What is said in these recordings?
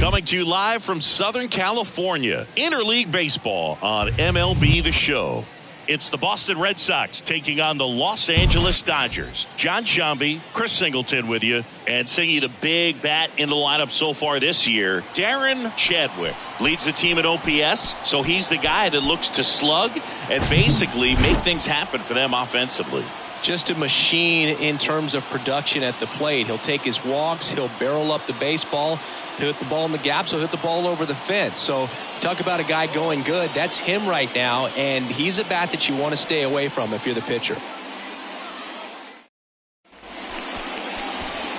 Coming to you live from Southern California, Interleague Baseball on MLB The Show. It's the Boston Red Sox taking on the Los Angeles Dodgers. John Shambi, Chris Singleton with you, and singing the big bat in the lineup so far this year. Darren Chadwick leads the team at OPS, so he's the guy that looks to slug and basically make things happen for them offensively. Just a machine in terms of production at the plate. He'll take his walks, he'll barrel up the baseball, he'll hit the ball in the gaps, he'll hit the ball over the fence. So talk about a guy going good. That's him right now, and he's a bat that you want to stay away from if you're the pitcher.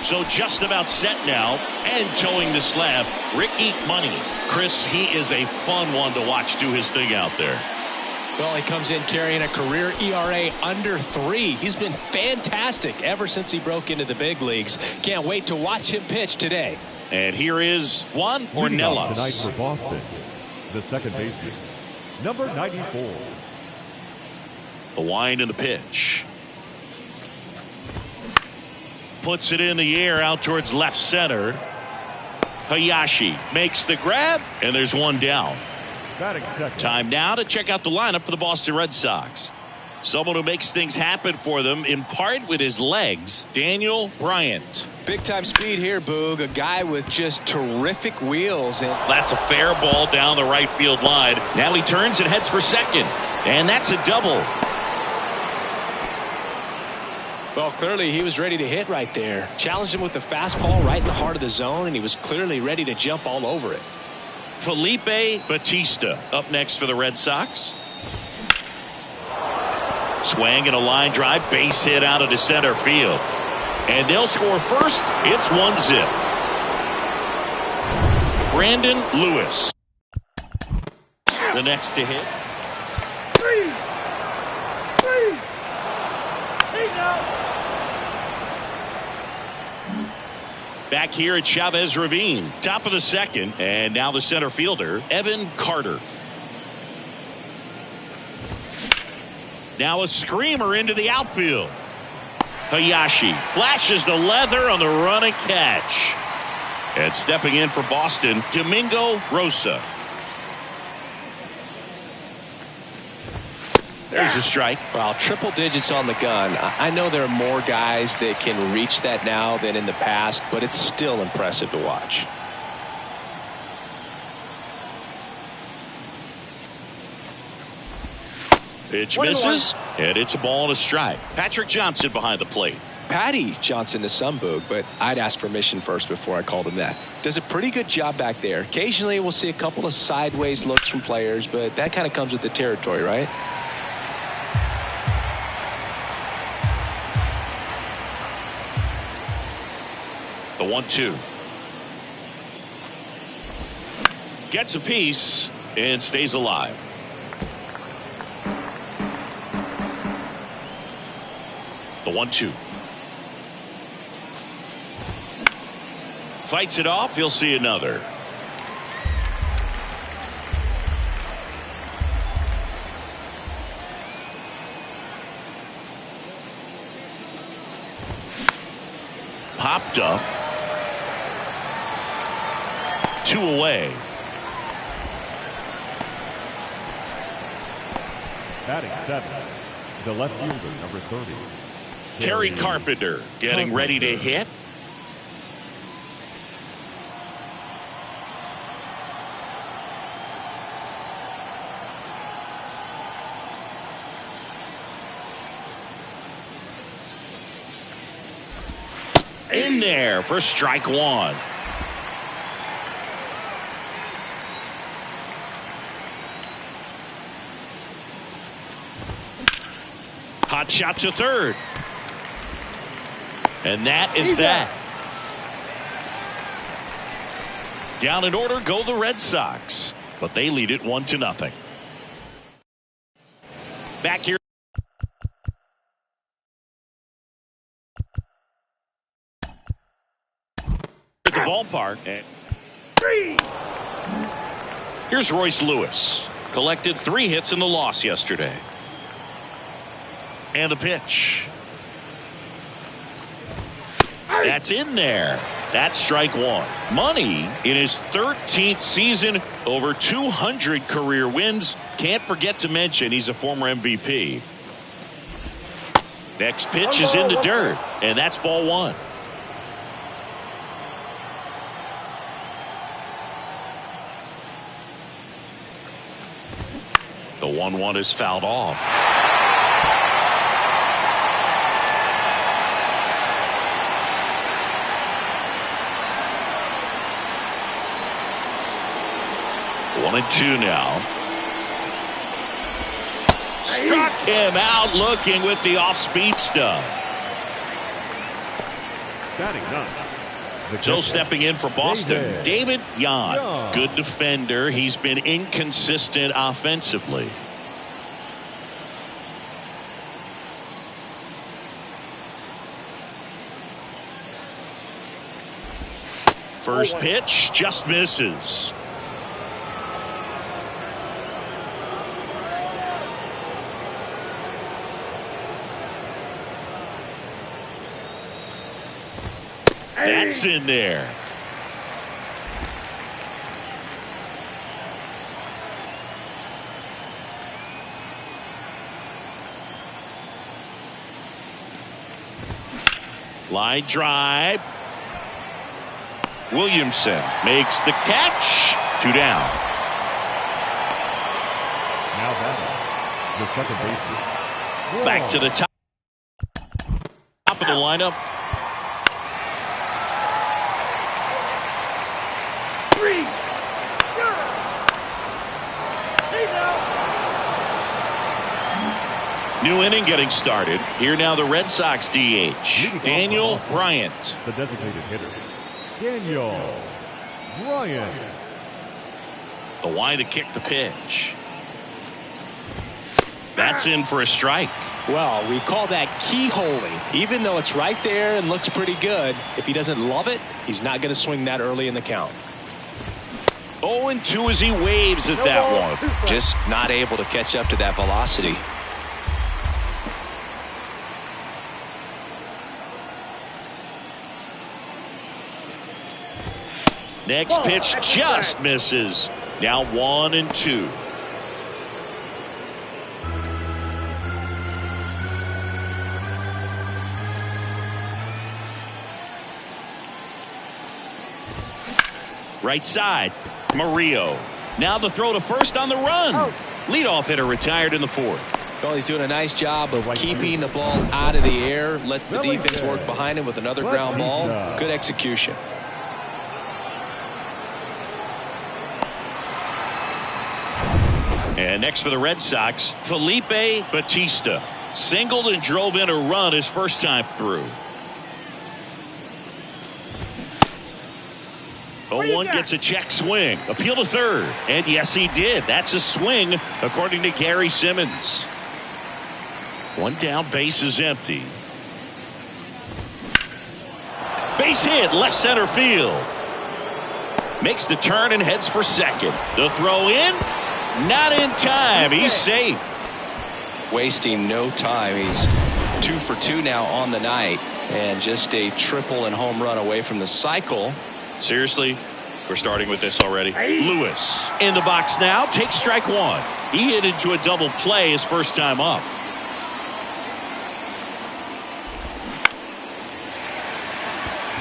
So just about set now and towing the slab, Ricky Money. Chris, he is a fun one to watch do his thing out there. Well, he comes in carrying a career ERA under 3. He's been fantastic ever since he broke into the big leagues. Can't wait to watch him pitch today. And here is Juan Ornelas. Tonight for Boston, the second baseman, number 94. The wind and the pitch. Puts it in the air out towards left center. Hayashi makes the grab, and there's one down. Time now to check out the lineup for the Boston Red Sox. Someone who makes things happen for them in part with his legs, Daniel Bryant. Big time speed here, Boog. A guy with just terrific wheels. And that's a fair ball down the right field line. Now he turns and heads for second. And that's a double. Well, clearly he was ready to hit right there. Challenged him with the fastball right in the heart of the zone, and he was clearly ready to jump all over it. Felipe Batista up next for the Red Sox. Swing and a line drive, base hit out into center field. And they'll score first. It's 1-0. Brandon Lewis, the next to hit. Back here at Chavez Ravine, top of the second, and now the center fielder, Evan Carter. Now a screamer into the outfield. Hayashi flashes the leather on the running catch. And stepping in for Boston, Domingo Rosa. There's a strike. Wow, triple digits on the gun. I know there are more guys that can reach that now than in the past, but it's still impressive to watch. Pitch misses, and it's a ball and a strike. Patrick Johnson behind the plate. Patty Johnson to some, Boog, but I'd ask permission first before I called him that. Does a pretty good job back there. Occasionally we'll see a couple of sideways looks from players, but that kind of comes with the territory, right? The 1-2. Gets a piece and stays alive. The 1-2. Fights it off. He'll see another. Popped up. 2 away. Batting 7, the left fielder, number 30. Kerry Carpenter getting ready to hit. In there for strike 1. Hot shot to third. And that is that. Down in order go the Red Sox, but they lead it 1-0. Back here at the ballpark. Here's Royce Lewis. Collected 3 hits in the loss yesterday. And the pitch. That's in there. That's strike one. Money in his 13th season, over 200 career wins. Can't forget to mention he's a former MVP. Next pitch is in the dirt, and that's ball one. The 1-1 is fouled off. One and two now. Struck him out looking with the off-speed stuff. Batting ninth. So stepping in for Boston, David Yan. Good defender. He's been inconsistent offensively. First pitch just misses. That's in there. Line drive. Williamson makes the catch. 2 down. Now batting, the second baseman. Back to the top of the lineup. New inning getting started. Here now the Red Sox DH, Daniel Bryant. The designated hitter, Daniel Bryant. The wide to kick the pitch. That's in for a strike. Well, we call that keyholing. Even though it's right there and looks pretty good, if he doesn't love it, he's not going to swing that early in the count. 0-2 as he waves at that one. Just not able to catch up to that velocity. Next pitch just misses. Now 1-2. Right side, Murillo. Now the throw to first on the run. Leadoff hitter retired in the fourth. Well, he's doing a nice job of keeping the ball out of the air. Lets the defense work behind him with another ground ball. Good execution. And next for the Red Sox, Felipe Bautista. Singled and drove in a run his first time through. 0-1 gets a check swing. Appeal to third. And yes, he did. That's a swing, according to Gary Simmons. One down, base is empty. Base hit, left center field. Makes the turn and heads for second. The throw in. Not in time. He's safe. Wasting no time. He's 2 for 2 now on the night. And just a triple and home run away from the cycle. Seriously, we're starting with this already. Lewis in the box now. Takes strike one. He hit into a double play his first time up.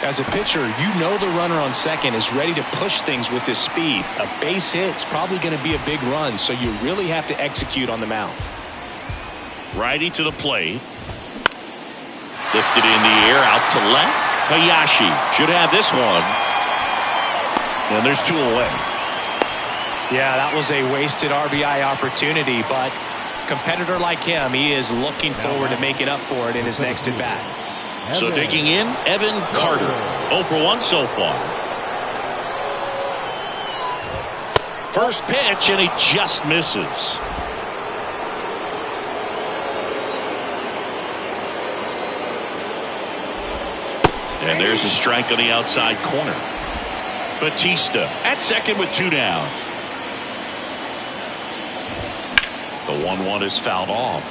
As a pitcher, you know the runner on second is ready to push things with his speed. A base hit's probably going to be a big run, so you really have to execute on the mound. Righty to the plate. Lifted in the air, out to left. Hayashi should have this one. And there's 2 away. Yeah, that was a wasted RBI opportunity, but competitor like him, he is looking forward to making up for it in his next at-bat. So digging in, Evan Carter. 0 for 1 so far. First pitch, and he just misses. And there's a strike on the outside corner. Bautista at second with 2 down. The 1-1 is fouled off.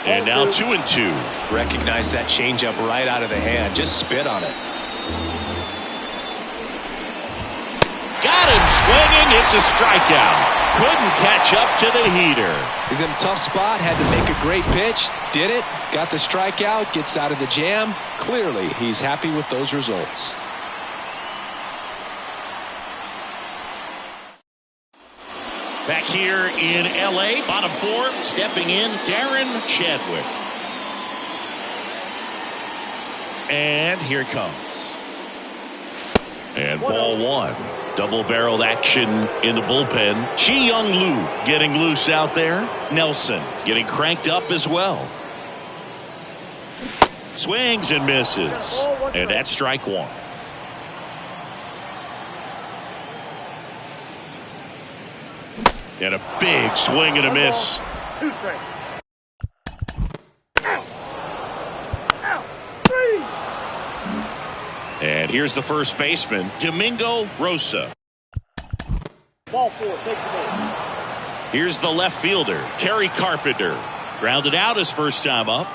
And now 2-2. Recognize that changeup right out of the hand. Just spit on it. Got him swinging. It's a strikeout. Couldn't catch up to the heater. He's in a tough spot. Had to make a great pitch. Did it. Got the strikeout. Gets out of the jam. Clearly, he's happy with those results. Back here in L.A., bottom four, stepping in, Darren Chadwick. And here it comes. And ball one. Double-barreled action in the bullpen. Chi-Young Lee getting loose out there. Nelson getting cranked up as well. Swings and misses. And that's strike one. And a big swing and a miss. And here's the first baseman, Domingo Rosa. Ball four, take the ball. Here's the left fielder, Kerry Carpenter. Grounded out his first time up.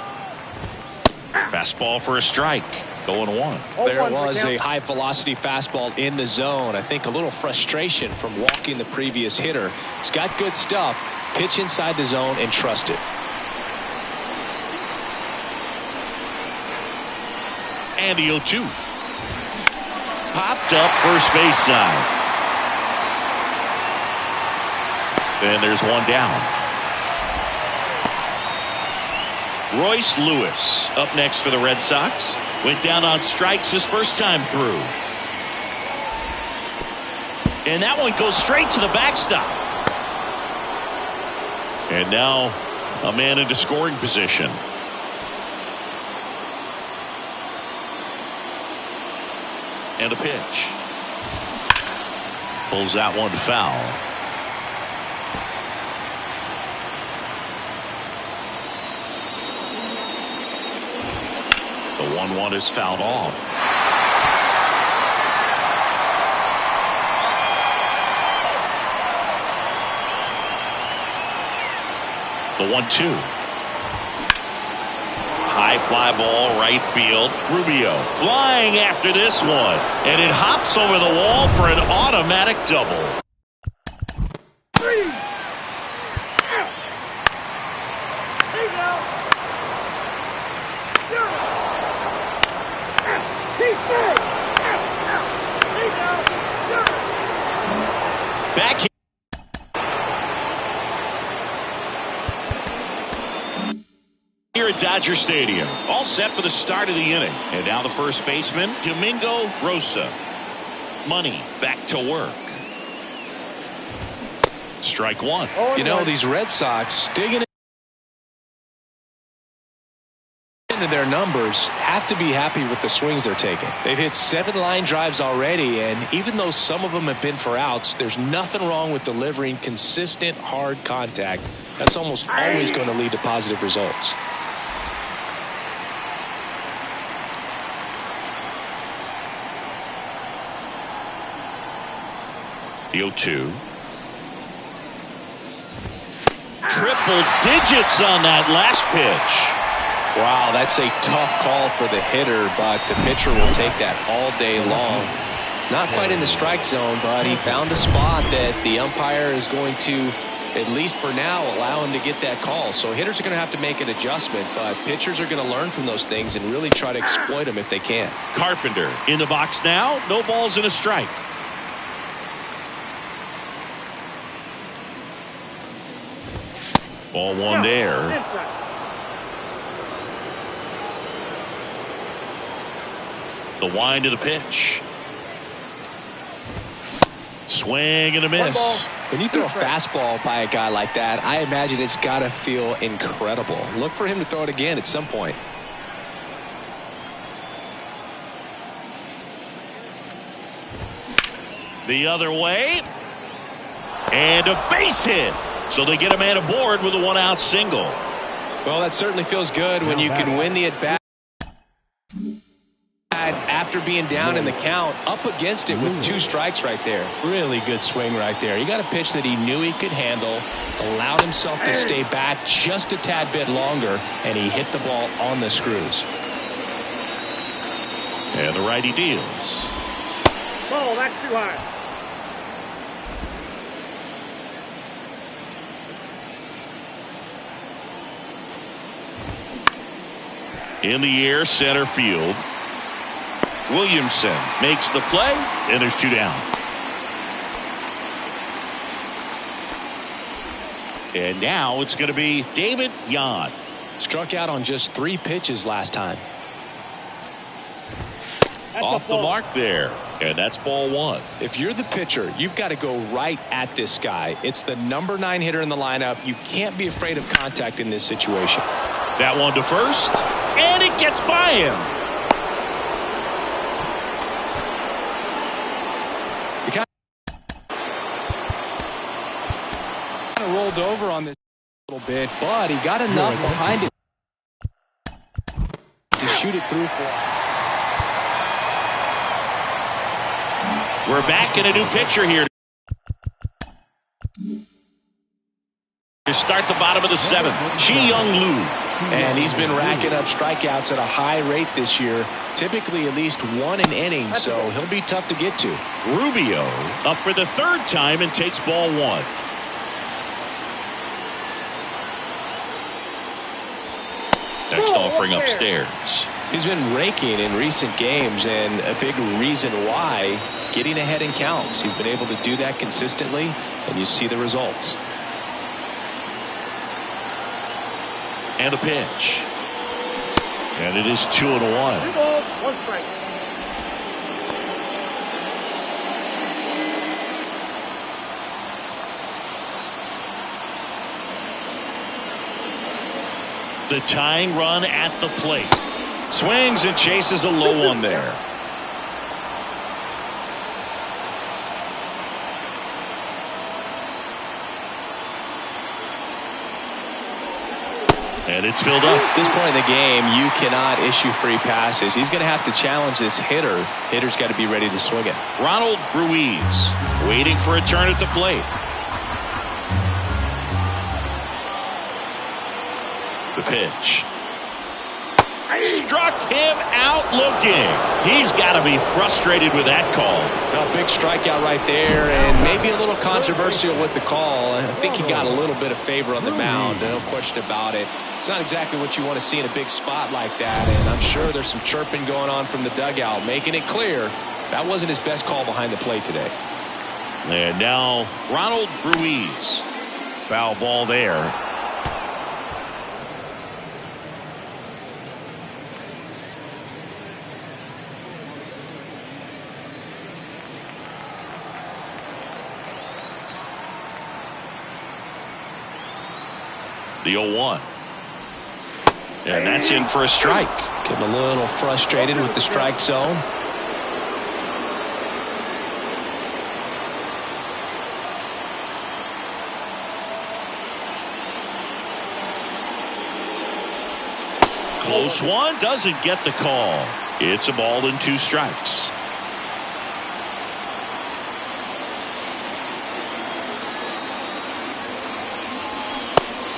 Fastball for a strike. Going one. There was a high-velocity fastball in the zone. I think a little frustration from walking the previous hitter. He's got good stuff. Pitch inside the zone and trust it. And the 0-2. Popped up first base side. Then there's one down. Royce Lewis up next for the Red Sox. Went down on strikes his first time through. And that one goes straight to the backstop. And now a man into scoring position. And a pitch. Pulls that one foul. The 1-1 is fouled off. The 1-2. High fly ball, right field. Rubio flying after this one. And it hops over the wall for an automatic double. Back here at Dodger Stadium, all set for the start of the inning. And now the first baseman, Domingo Rosa. Money back to work. Strike one. You know, these Red Sox digging into their numbers have to be happy with the swings they're taking. They've hit 7 line drives already, and even though some of them have been for outs, there's nothing wrong with delivering consistent hard contact. That's almost always going to lead to positive results. The 0-2. Triple digits on that last pitch. Wow, that's a tough call for the hitter, but the pitcher will take that all day long. Not quite in the strike zone, but he found a spot that the umpire is going to, at least for now, allow him to get that call. So hitters are going to have to make an adjustment, but pitchers are going to learn from those things and really try to exploit them if they can. Carpenter in the box now. No balls and a strike. Ball one there. The wind of the pitch. Swing and a miss. When you throw a fastball by a guy like that, I imagine it's got to feel incredible. Look for him to throw it again at some point. The other way. And a base hit. So they get a man aboard with a 1-out single. Well, that certainly feels good when you can win the at-bat after being down in the count, up against it with 2 strikes right there. Really good swing right there. He got a pitch that he knew he could handle, allowed himself to stay back just a tad bit longer, and he hit the ball on the screws. And the righty deals. Ball, that's too high. In the air, center field. Williamson makes the play, and there's 2 down. And now it's going to be David Yan. Struck out on just 3 pitches last time. That's Off the mark there, and that's ball 1. If you're the pitcher, you've got to go right at this guy. It's the number 9 hitter in the lineup. You can't be afraid of contact in this situation. That one to first, and it gets by him. He kind of rolled over on this a little bit, but he got enough behind it to shoot it through for him. We're back in a new pitcher here to start the bottom of the 7th. Chi-Young Lu. And he's been racking up strikeouts at a high rate this year, typically at least 1 an inning, so he'll be tough to get to. Rubio up for the 3rd time and takes ball 1. Next offering upstairs. He's been raking in recent games, and a big reason why, getting ahead in counts. He's been able to do that consistently, and you see the results. And a pitch. And it is 2-1. 2 balls, 1 strike. The tying run at the plate. Swings and chases a low one there. And it's filled up. At this point in the game, you cannot issue free passes. He's going to have to challenge this hitter. Hitter's got to be ready to swing it. Ronald Ruiz waiting for a turn at the plate. The pitch. Struck him out looking. He's got to be frustrated with that call. A big strikeout right there, and maybe a little controversial with the call. I think he got a little bit of favor on the mound, no question about it. It's not exactly what you want to see in a big spot like that, and I'm sure there's some chirping going on from the dugout, making it clear that wasn't his best call behind the plate today. And now Ronald Ruiz. Foul ball there. The 0-1. And that's in for a strike. Getting a little frustrated with the strike zone. Close one, doesn't get the call. It's a ball and 2 strikes.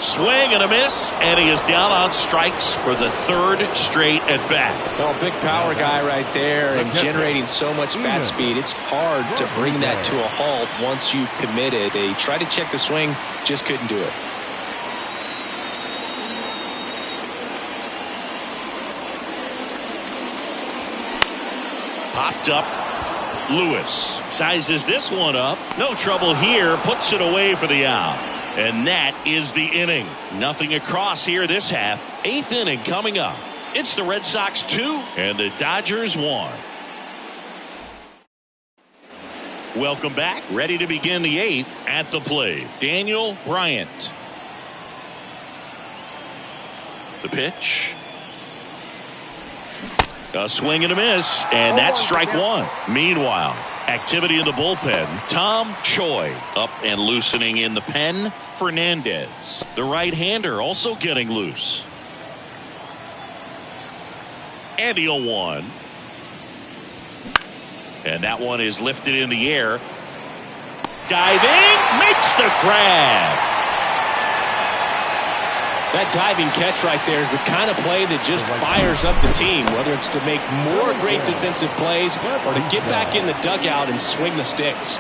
Swing and a miss, and he is down on strikes for the 3rd straight at bat. Well, big power guy right there and generating so much bat speed. It's hard to bring that to a halt once you've committed. They tried to check the swing, just couldn't do it. Popped up. Lewis sizes this one up. No trouble here. Puts it away for the out. And that is the inning. Nothing across here this half. 8th inning coming up. It's the Red Sox 2 and the Dodgers 1. Welcome back. Ready to begin the 8th at the plate. Daniel Bryant. The pitch. A swing and a miss, and that's strike 1. Meanwhile, activity in the bullpen. Tom Choi up and loosening in the pen. Fernandez, the right-hander, also getting loose. And the 0-1. And that one is lifted in the air. Diving, makes the grab. That diving catch right there is the kind of play that just fires up the team, whether it's to make more great defensive plays or to get back in the dugout and swing the sticks.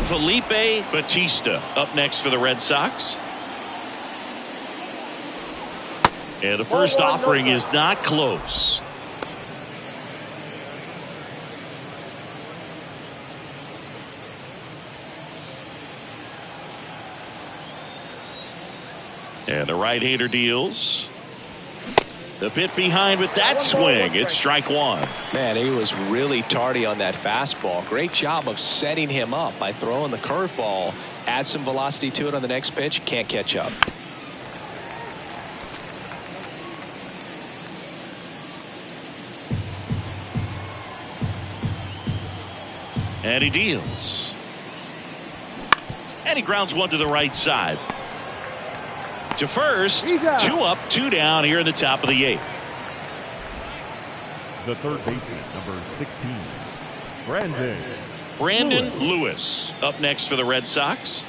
Felipe Batista up next for the Red Sox. And the first offering is not close. And the right-hander deals. A bit behind with that swing. It's strike one. Man, he was really tardy on that fastball. Great job of setting him up by throwing the curveball. Add some velocity to it on the next pitch. Can't catch up. And he deals. And he grounds one to the right side. To first, 2 up, 2 down here in the top of the 8th. The third baseman, number 16, Brandon Lewis up next for the Red Sox.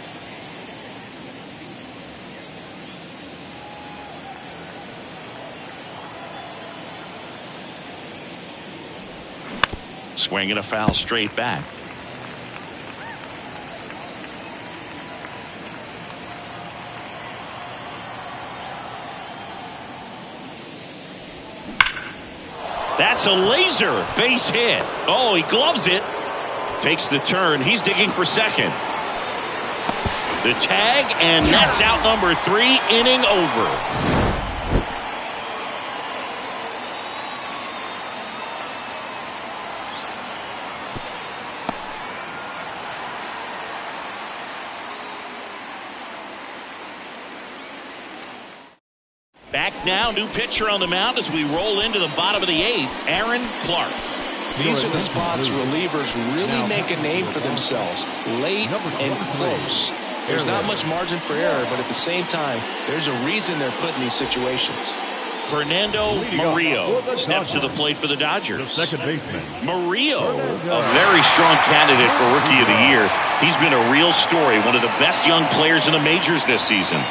Swinging a foul straight back. That's a laser base hit. Oh, he gloves it. Takes the turn. He's digging for second. The tag, and that's out number 3, inning over. Back now, new pitcher on the mound as we roll into the bottom of the 8th, Aaron Clark. These are the spots relievers really make a name for themselves, late and close. There's not much margin for error, but at the same time, there's a reason they're put in these situations. Fernando Murillo steps to the plate for the Dodgers. second baseman. Murillo, a very strong candidate for Rookie of the Year. He's been a real story, one of the best young players in the majors this season.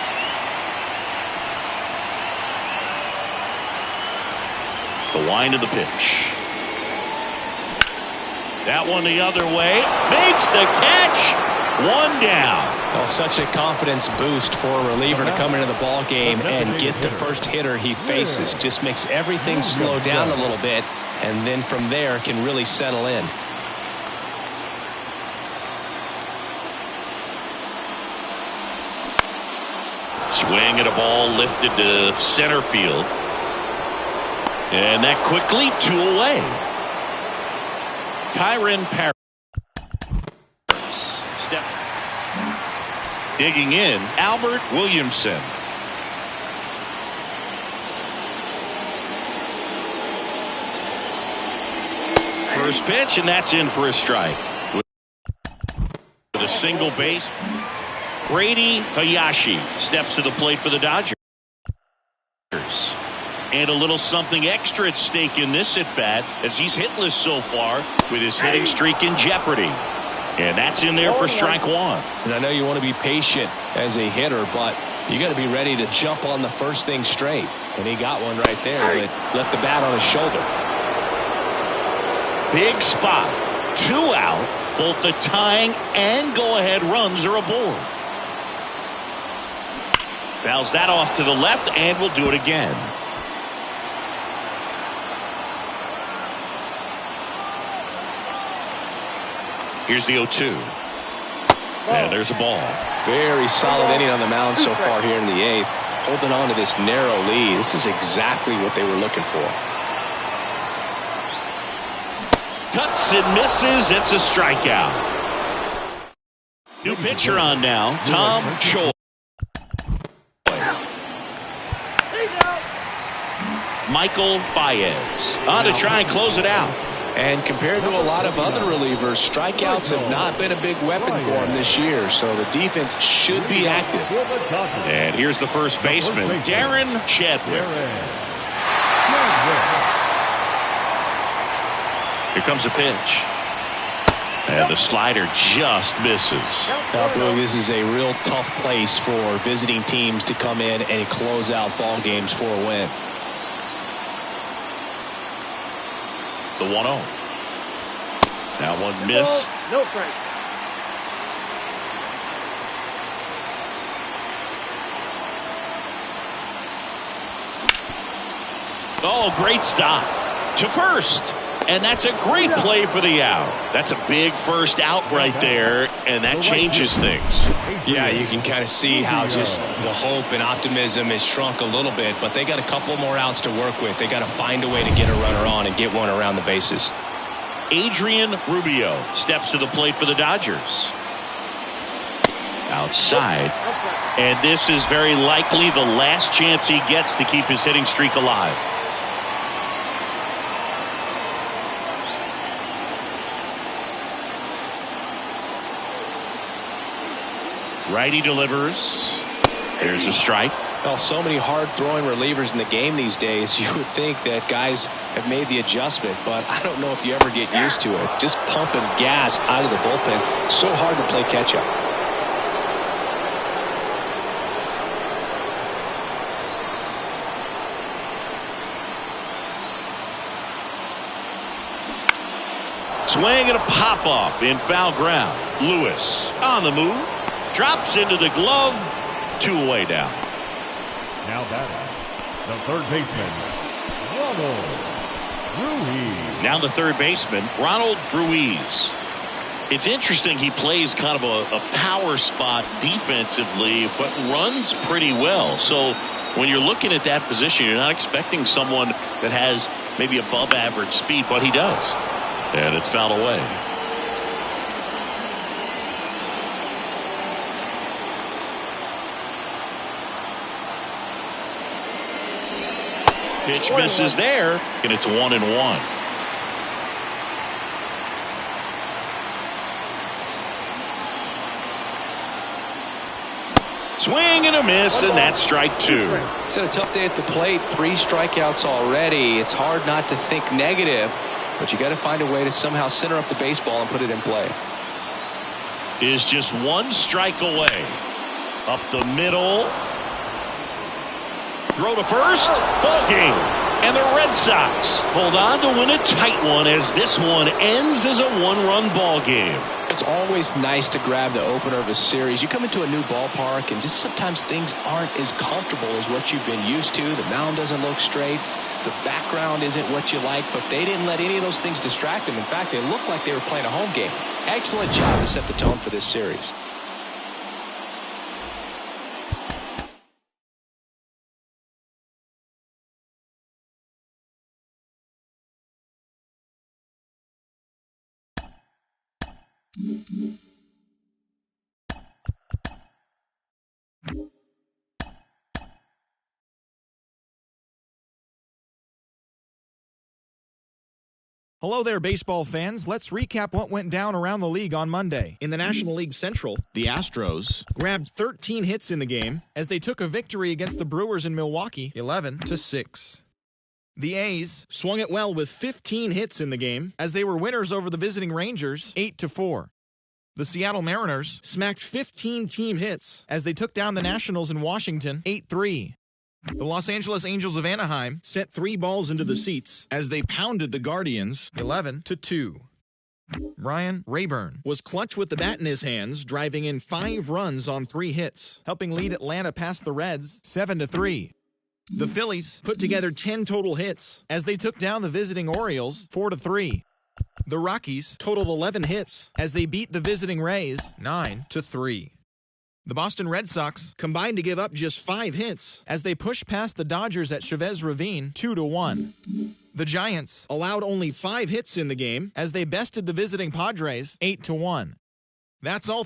The wind of the pitch. That one the other way. Makes the catch. 1 down. Well, such a confidence boost for a reliever to come into the ball game and get the first hitter he faces. Just makes everything slow down a little bit, and then from there can really settle in. Swing at a ball lifted to center field. And that quickly 2 away. Kyron Paris. Step. Digging in, Albert Williamson. First pitch, and that's in for a strike. With a single base, Brady Hayashi steps to the plate for the Dodgers. And a little something extra at stake in this at-bat as he's hitless so far with his hitting streak in jeopardy. And that's in there for strike 1. And I know you want to be patient as a hitter, but you got to be ready to jump on the first thing straight. And he got one right there that left the bat on his shoulder. Big spot. 2 out. Both the tying and go-ahead runs are aboard. Fouls that off to the left, and will do it again. Here's the 0-2. And there's a ball. Very solid inning on the mound so far here in the 8th. Holding on to this narrow lead. This is exactly what they were looking for. Cuts and misses. It's a strikeout. New pitcher on now, Tom Choi. Michael Baez on to try and close it out. And compared to a lot of other relievers, strikeouts have not been a big weapon for him this year, so the defense should be active. And here's the first baseman, Darren Chadwick. Here comes a pitch. And the slider just misses. Now, Boog, this is a real tough place for visiting teams to come in and close out ball games for a win. The 1-0. That one missed. No strike. Oh, great stop to first. And that's a great play for the out. That's a big first out right there, and that changes things. Yeah, you can kind of see how just the hope and optimism has shrunk a little bit, but they got a couple more outs to work with. They got to find a way to get a runner on and get one around the bases. Adrian Rubio steps to the plate for the Dodgers. Outside. And this is very likely the last chance he gets to keep his hitting streak alive. Righty delivers. There's a strike. Well, so many hard-throwing relievers in the game these days, you would think that guys have made the adjustment, but I don't know if you ever get used to it. Just pumping gas out of the bullpen, so hard to play catch-up. Swing and a pop-up in foul ground. Lewis on the move. Drops into the glove. 2 away now. Now batting, the third baseman, Ronald Ruiz. Now the third baseman, Ronald Ruiz. It's interesting he plays kind of a power spot defensively, but runs pretty well. So when you're looking at that position, you're not expecting someone that has maybe above average speed, but he does. And it's fouled away. Pitch misses there, and it's 1-1. Swing and a miss, and that's strike 2. He's had a tough day at the plate. 3 strikeouts already. It's hard not to think negative, but you got to find a way to somehow center up the baseball and put it in play. Is just 1 strike away. Up the middle. Throw to first. Ball game. And the Red Sox hold on to win a tight one as this one ends as a 1-run ball game. It's always nice to grab the opener of a series. You come into a new ballpark and just sometimes things aren't as comfortable as what you've been used to. The mound doesn't look straight. The background isn't what you like, but they didn't let any of those things distract them. In fact, they looked like they were playing a home game. Excellent job to set the tone for this series. Hello there, baseball fans. Let's recap what went down around the league on Monday. In the National League Central, the Astros grabbed 13 hits in the game as they took a victory against the Brewers in Milwaukee, 11-6. The A's swung it well with 15 hits in the game as they were winners over the visiting Rangers, 8-4. The Seattle Mariners smacked 15 team hits as they took down the Nationals in Washington, 8-3. The Los Angeles Angels of Anaheim sent 3 balls into the seats as they pounded the Guardians 11-2. Ryan Rayburn was clutch with the bat in his hands, driving in 5 runs on 3 hits, helping lead Atlanta past the Reds 7-3. The Phillies put together 10 total hits as they took down the visiting Orioles 4-3. The Rockies totaled 11 hits as they beat the visiting Rays 9-3. The Boston Red Sox combined to give up just 5 hits as they pushed past the Dodgers at Chavez Ravine 2-1. The Giants allowed only 5 hits in the game as they bested the visiting Padres 8-1. That's all.